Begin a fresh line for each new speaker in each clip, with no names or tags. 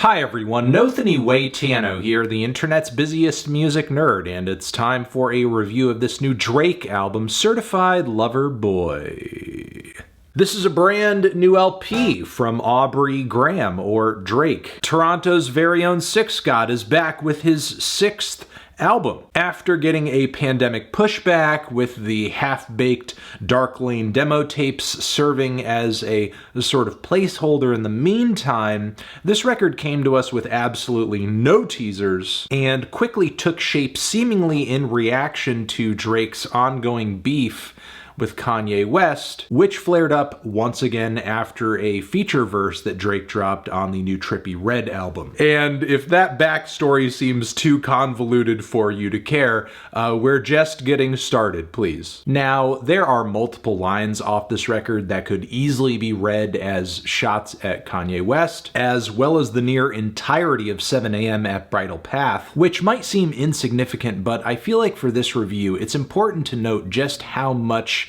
Hi everyone, Nothony Waitano here, the internet's busiest music nerd, and it's time for a review of this new Drake album, Certified Lover Boy. This is a brand new LP from Aubrey Graham, or Drake. Toronto's very own Six God is back with his sixth album. After getting a pandemic pushback with the half-baked Dark Lane demo tapes serving as a sort of placeholder in the meantime, this record came to us with absolutely no teasers and quickly took shape seemingly in reaction to Drake's ongoing beef with Kanye West, which flared up once again after a feature verse that Drake dropped on the new Trippie Redd album. And if that backstory seems too convoluted for you to care, we're just getting started, please. Now, there are multiple lines off this record that could easily be read as shots at Kanye West, as well as the near entirety of 7 AM at Bridle Path, which might seem insignificant, but I feel like for this review, it's important to note just how much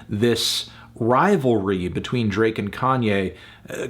this rivalry between Drake and Kanye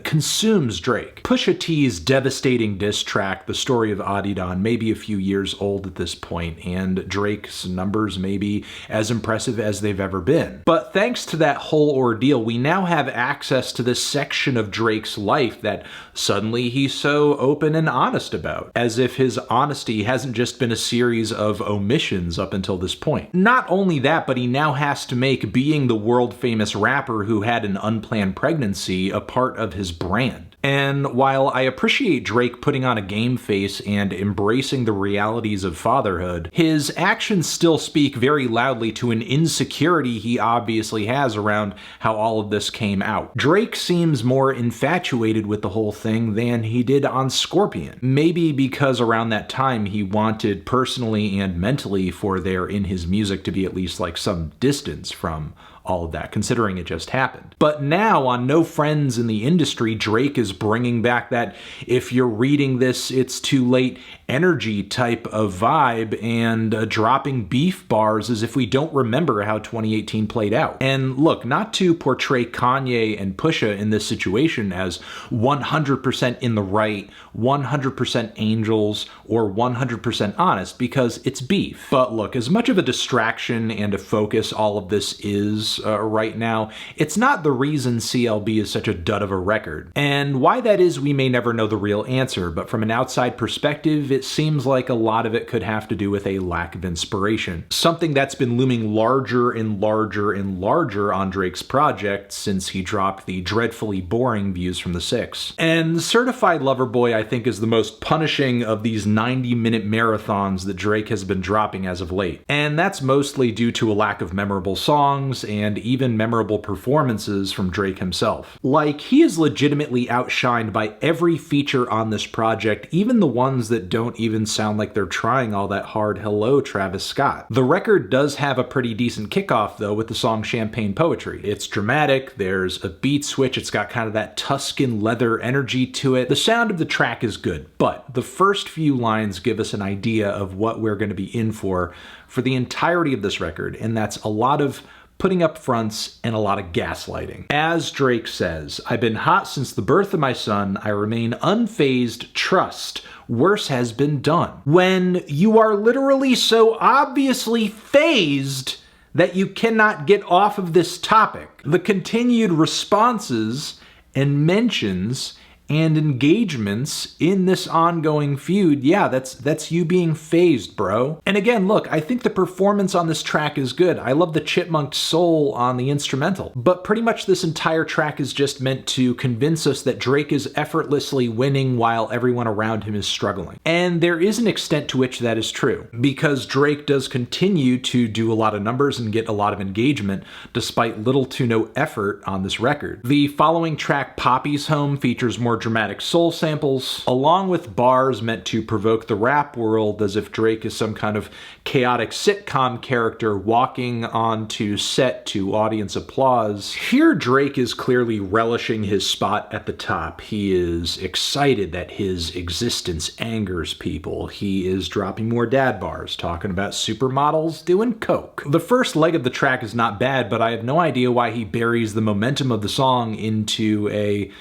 consumes Drake. Pusha T's devastating diss track, The Story of Adidon, may be a few years old at this point, and Drake's numbers may be as impressive as they've ever been. But thanks to that whole ordeal, we now have access to this section of Drake's life that suddenly he's so open and honest about, as if his honesty hasn't just been a series of omissions up until this point. Not only that, but he now has to make being the world-famous rapper who had an unplanned pregnancy a part of his brand. And while I appreciate Drake putting on a game face and embracing the realities of fatherhood, his actions still speak very loudly to an insecurity he obviously has around how all of this came out. Drake seems more infatuated with the whole thing than he did on Scorpion. Maybe because around that time he wanted personally and mentally for there in his music to be at least like some distance from all of that, considering it just happened. But now, on No Friends in the Industry, Drake is bringing back that if you're reading this, it's too late energy type of vibe and dropping beef bars as if we don't remember how 2018 played out. And look, not to portray Kanye and Pusha in this situation as 100% in the right, 100% angels, or 100% honest, because it's beef. But look, as much of a distraction and a focus all of this is right now, it's not the reason CLB is such a dud of a record. And why that is, we may never know the real answer, but from an outside perspective, it seems like a lot of it could have to do with a lack of inspiration. Something that's been looming larger and larger and larger on Drake's project since he dropped the dreadfully boring Views from the Six. And Certified Lover Boy, I think, is the most punishing of these 90-minute marathons that Drake has been dropping as of late. And that's mostly due to a lack of memorable songs and even memorable performances from Drake himself. Like, he is legitimately outshined by every feature on this project, even the ones that don't even sound like they're trying all that hard. Hello, Travis Scott. The record does have a pretty decent kickoff, though, with the song Champagne Poetry. It's dramatic, there's a beat switch, it's got kind of that Tuscan leather energy to it. The sound of the track is good, but the first few lines give us an idea of what we're going to be in for the entirety of this record, and that's a lot of putting up fronts and a lot of gaslighting. As Drake says, "I've been hot since the birth of my son. I remain unfazed. Trust. Worse has been done." When you are literally so obviously phased that you cannot get off of this topic. The continued responses and mentions and engagements in this ongoing feud, yeah, that's you being phased, bro. And again, look, I think the performance on this track is good. I love the chipmunked soul on the instrumental. But pretty much this entire track is just meant to convince us that Drake is effortlessly winning while everyone around him is struggling. And there is an extent to which that is true, because Drake does continue to do a lot of numbers and get a lot of engagement despite little to no effort on this record. The following track, Poppy's Home, features more dramatic soul samples, along with bars meant to provoke the rap world as if Drake is some kind of chaotic sitcom character walking onto set to audience applause. Here Drake is clearly relishing his spot at the top. He is excited that his existence angers people. He is dropping more dad bars, talking about supermodels doing coke. The first leg of the track is not bad, but I have no idea why he buries the momentum of the song into a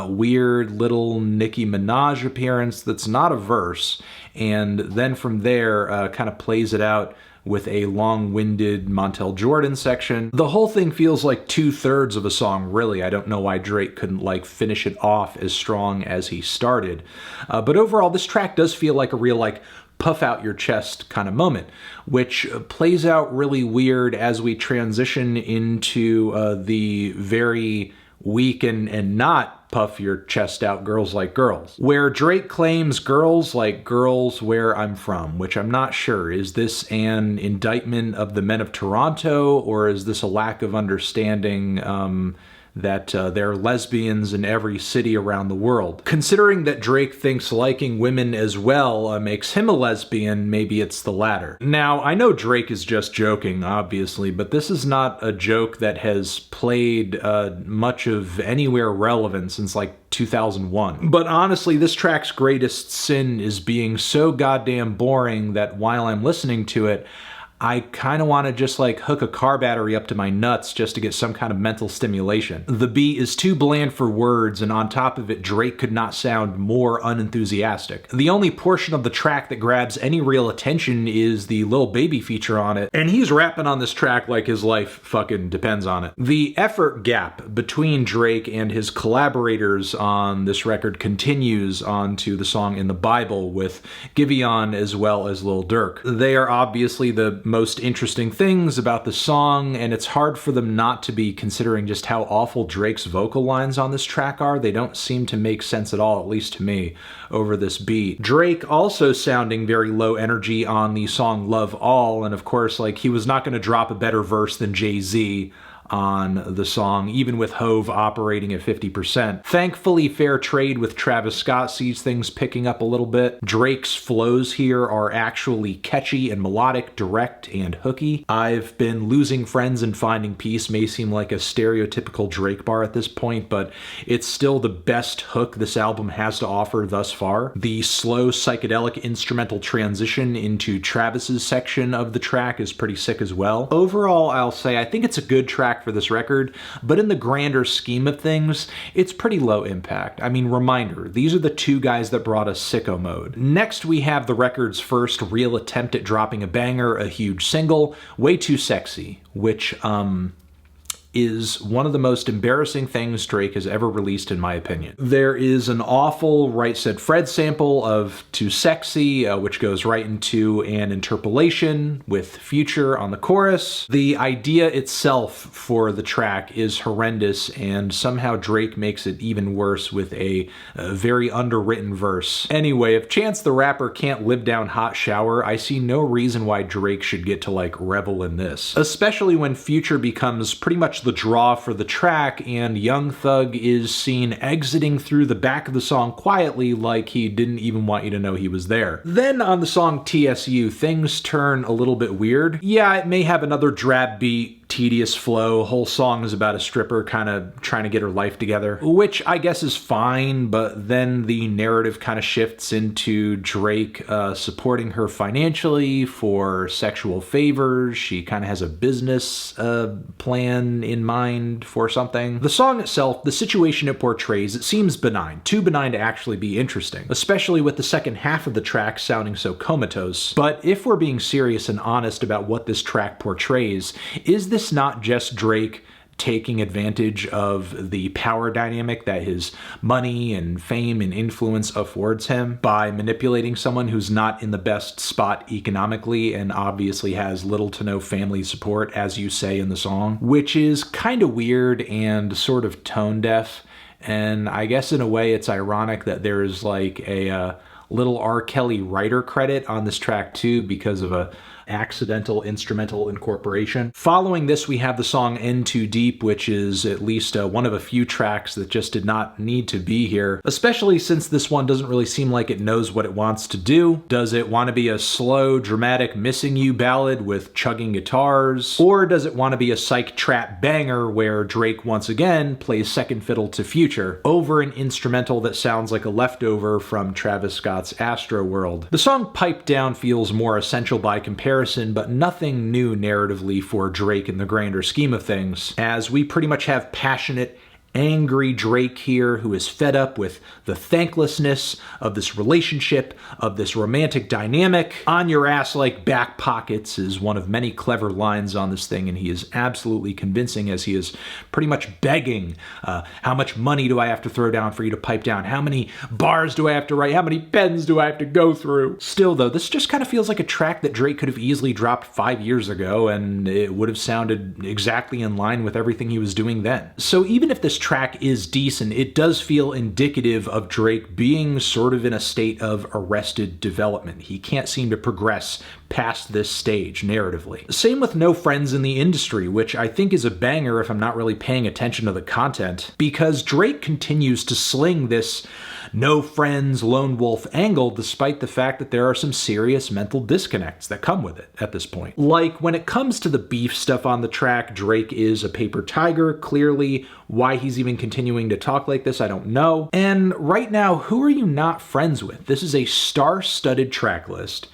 weird weird little Nicki Minaj appearance that's not a verse, and then from there kind of plays it out with a long-winded Montel Jordan section. The whole thing feels like 2/3 of a song, really. I don't know why Drake couldn't like finish it off as strong as he started. But overall, this track does feel like a real like puff out your chest kind of moment, which plays out really weird as we transition into the very weak and not puff your chest out Girls Like Girls, where Drake claims girls like girls where I'm from, which I'm not sure. Is this an indictment of the men of Toronto, or is this a lack of understanding that there are lesbians in every city around the world? Considering that Drake thinks liking women as well makes him a lesbian, maybe it's the latter. Now, I know Drake is just joking, obviously, but this is not a joke that has played much of anywhere relevant since like 2001. But honestly, this track's greatest sin is being so goddamn boring that while I'm listening to it, I kind of want to just like hook a car battery up to my nuts just to get some kind of mental stimulation. The beat is too bland for words, and on top of it, Drake could not sound more unenthusiastic. The only portion of the track that grabs any real attention is the Lil Baby feature on it, and he's rapping on this track like his life fucking depends on it. The effort gap between Drake and his collaborators on this record continues onto the song In the Bible with Giveon as well as Lil Durk. They are obviously the most interesting things about the song, and it's hard for them not to be, considering just how awful Drake's vocal lines on this track are. They don't seem to make sense at all, at least to me, over this beat. Drake also sounding very low energy on the song Love All, and of course, like, he was not going to drop a better verse than Jay-Z on the song, even with Hove operating at 50%. Thankfully, fair trade with Travis Scott sees things picking up a little bit. Drake's flows here are actually catchy and melodic, direct and hooky. I've been Losing Friends and Finding Peace may seem like a stereotypical Drake bar at this point, but it's still the best hook this album has to offer thus far. The slow psychedelic instrumental transition into Travis's section of the track is pretty sick as well. Overall, I'll say I think it's a good track for this record, but in the grander scheme of things, it's pretty low impact. I mean, reminder, these are the two guys that brought us Sicko Mode. Next, we have the record's first real attempt at dropping a banger, a huge single, Way Too Sexy, which, is one of the most embarrassing things Drake has ever released, in my opinion. There is an awful Right Said Fred sample of Too Sexy, which goes right into an interpolation with Future on the chorus. The idea itself for the track is horrendous, and somehow Drake makes it even worse with a very underwritten verse. Anyway, if Chance the Rapper can't live down Hot Shower, I see no reason why Drake should get to like revel in this. Especially when Future becomes pretty much the draw for the track, and Young Thug is seen exiting through the back of the song quietly like he didn't even want you to know he was there. Then on the song TSU, things turn a little bit weird. Yeah, it may have another drab beat, tedious flow. Whole song is about a stripper kind of trying to get her life together, which I guess is fine, but then the narrative kind of shifts into Drake supporting her financially for sexual favors. She kind of has a business plan in mind for something. The song itself, the situation it portrays, it seems benign. Too benign to actually be interesting, especially with the second half of the track sounding so comatose. But if we're being serious and honest about what this track portrays, is this not just Drake taking advantage of the power dynamic that his money and fame and influence affords him by manipulating someone who's not in the best spot economically and obviously has little to no family support, as you say in the song, which is kind of weird and sort of tone deaf. And I guess in a way it's ironic that there's like a little R. Kelly writer credit on this track too, because of a accidental instrumental incorporation. Following this, we have the song In Too Deep, which is at least one of a few tracks that just did not need to be here, especially since this one doesn't really seem like it knows what it wants to do. Does it want to be a slow, dramatic Missing You ballad with chugging guitars? Or does it want to be a psych trap banger where Drake once again plays second fiddle to Future over an instrumental that sounds like a leftover from Travis Scott's Astroworld? The song Pipe Down feels more essential by comparison, but nothing new narratively for Drake in the grander scheme of things, as we pretty much have passionate, angry Drake here who is fed up with the thanklessness of this relationship, of this romantic dynamic. On your ass like back pockets is one of many clever lines on this thing, and he is absolutely convincing as he is pretty much begging, how much money do I have to throw down for you to pipe down? How many bars do I have to write? How many pens do I have to go through? Still though, this just kind of feels like a track that Drake could have easily dropped 5 years ago, and it would have sounded exactly in line with everything he was doing then. So even if this track is decent, it does feel indicative of Drake being sort of in a state of arrested development. He can't seem to progress past this stage narratively. Same with No Friends in the Industry, which I think is a banger if I'm not really paying attention to the content, because Drake continues to sling this no friends, lone wolf angle, despite the fact that there are some serious mental disconnects that come with it at this point. Like, when it comes to the beef stuff on the track, Drake is a paper tiger, clearly. Why he's even continuing to talk like this, I don't know. And right now, who are you not friends with? This is a star-studded track list,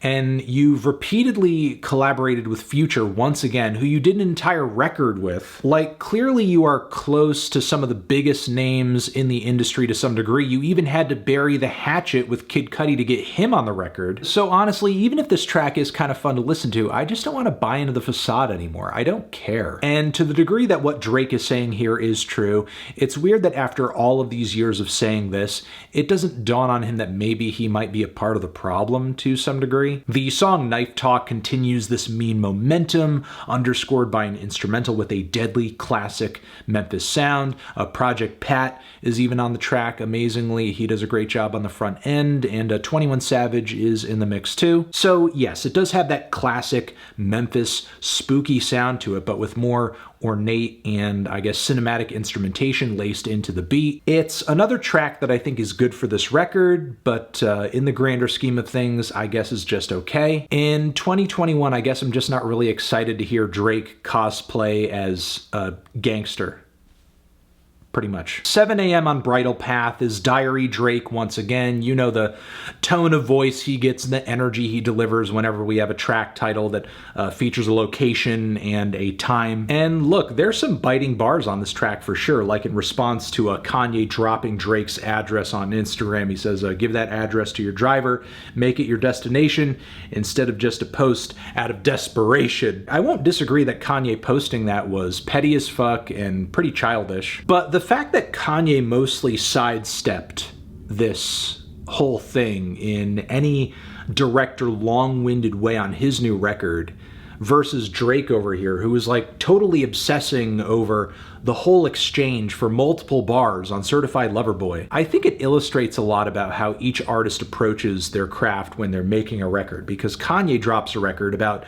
and you've repeatedly collaborated with Future once again, who you did an entire record with. Like, clearly you are close to some of the biggest names in the industry to some degree. You even had to bury the hatchet with Kid Cudi to get him on the record. So honestly, even if this track is kind of fun to listen to, I just don't want to buy into the facade anymore. I don't care. And to the degree that what Drake is saying here is true, it's weird that after all of these years of saying this, it doesn't dawn on him that maybe he might be a part of the problem to some degree. The song Knife Talk continues this mean momentum, underscored by an instrumental with a deadly classic Memphis sound. Project Pat is even on the track, amazingly. He does a great job on the front end, and 21 Savage is in the mix too. So yes, it does have that classic Memphis spooky sound to it, but with more ornate and, I guess, cinematic instrumentation laced into the beat. It's another track that I think is good for this record, but in the grander scheme of things, I guess is just okay. In 2021, I guess I'm just not really excited to hear Drake cosplay as a gangster. Pretty much. 7 a.m. on Bridle Path is Diary Drake once again. You know the tone of voice he gets and the energy he delivers whenever we have a track title that features a location and a time. And look, there's some biting bars on this track for sure, like in response to Kanye dropping Drake's address on Instagram. He says, give that address to your driver, make it your destination, instead of just a post out of desperation. I won't disagree that Kanye posting that was petty as fuck and pretty childish, but the fact that Kanye mostly sidestepped this whole thing in any direct or long-winded way on his new record versus Drake over here, who was like totally obsessing over the whole exchange for multiple bars on Certified Lover Boy, I think it illustrates a lot about how each artist approaches their craft when they're making a record, because Kanye drops a record about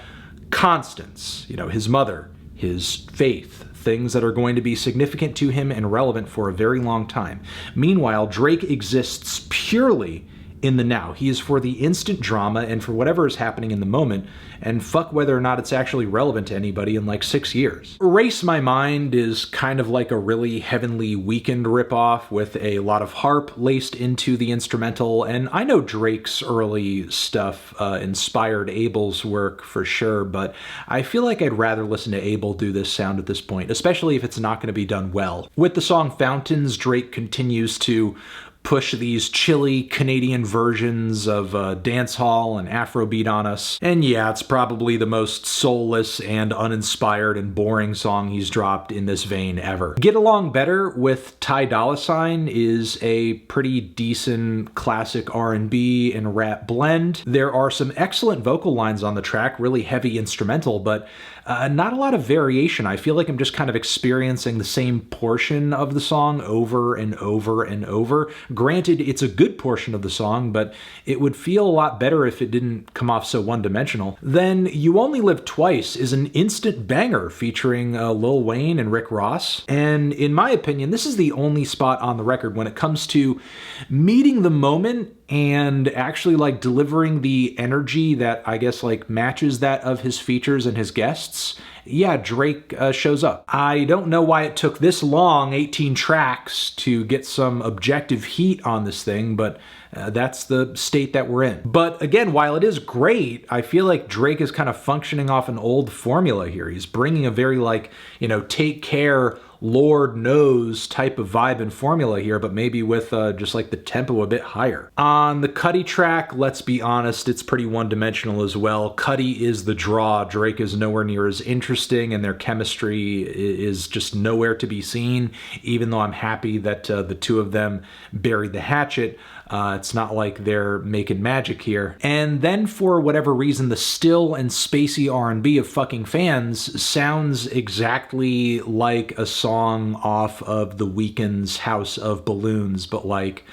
constants, you know, his mother, his faith, things that are going to be significant to him and relevant for a very long time. Meanwhile, Drake exists purely in the now. He is for the instant drama and for whatever is happening in the moment, and fuck whether or not it's actually relevant to anybody in like 6 years. Erase My Mind is kind of like a really Heavenly Weekend ripoff with a lot of harp laced into the instrumental, and I know Drake's early stuff inspired Abel's work for sure, but I feel like I'd rather listen to Abel do this sound at this point, especially if it's not going to be done well. With the song Fountains, Drake continues to push these chilly Canadian versions of dancehall and Afrobeat on us. And yeah, it's probably the most soulless and uninspired and boring song he's dropped in this vein ever. Get Along Better with Ty Dolla $ign is a pretty decent classic R&B and rap blend. There are some excellent vocal lines on the track, really heavy instrumental, but not a lot of variation. I feel like I'm just kind of experiencing the same portion of the song over and over and over. Granted, it's a good portion of the song, but it would feel a lot better if it didn't come off so one-dimensional. Then You Only Live Twice is an instant banger featuring Lil Wayne and Rick Ross. And in my opinion, this is the only spot on the record when it comes to meeting the moment and actually like delivering the energy that I guess like matches that of his features and his guests. Yeah, Drake shows up. I don't know why it took this long, 18 tracks, to get some objective heat on this thing, but that's the state that we're in. But again, while it is great, I feel like Drake is kind of functioning off an old formula here. He's bringing a very like, you know, Take Care, Lord knows type of vibe and formula here, but maybe with just like the tempo a bit higher. On the Cudi track, let's be honest, it's pretty one-dimensional as well. Cudi is the draw. Drake is nowhere near as interesting, and their chemistry is just nowhere to be seen, even though I'm happy that the two of them buried the hatchet. It's not like they're making magic here. And then for whatever reason, the still and spacey R&B of Fucking Fans sounds exactly like a song off of The Weeknd's House of Balloons, but like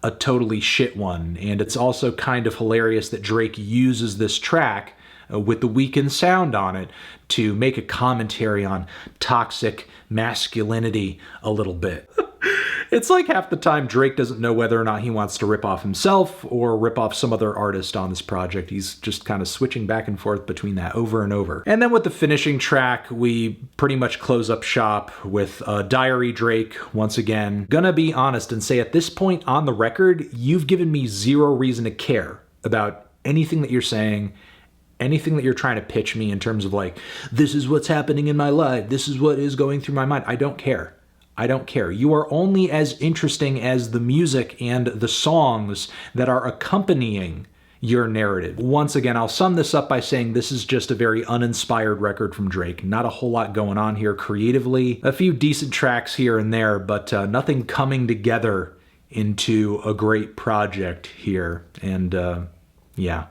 a totally shit one. And it's also kind of hilarious that Drake uses this track with the Weeknd sound on it to make a commentary on toxic masculinity a little bit. It's like half the time Drake doesn't know whether or not he wants to rip off himself or rip off some other artist on this project. He's just kind of switching back and forth between that over and over. And then with the finishing track, we pretty much close up shop with Diary Drake once again. Gonna be honest and say at this point on the record, you've given me zero reason to care about anything that you're saying, anything that you're trying to pitch me in terms of like, this is what's happening in my life, this is what is going through my mind. I don't care. I don't care. You are only as interesting as the music and the songs that are accompanying your narrative. Once again, I'll sum this up by saying this is just a very uninspired record from Drake. Not a whole lot going on here creatively. A few decent tracks here and there, but nothing coming together into a great project here. And yeah.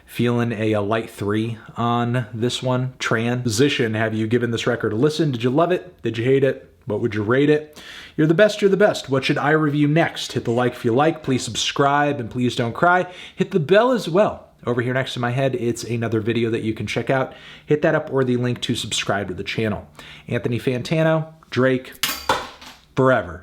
Feeling a light 3 on this one. Transition, have you given this record a listen? Did you love it? Did you hate it? What would you rate it? You're the best, you're the best. What should I review next? Hit the like if you like. Please subscribe and please don't cry. Hit the bell as well. Over here next to my head, it's another video that you can check out. Hit that up or the link to subscribe to the channel. Anthony Fantano, Drake, forever.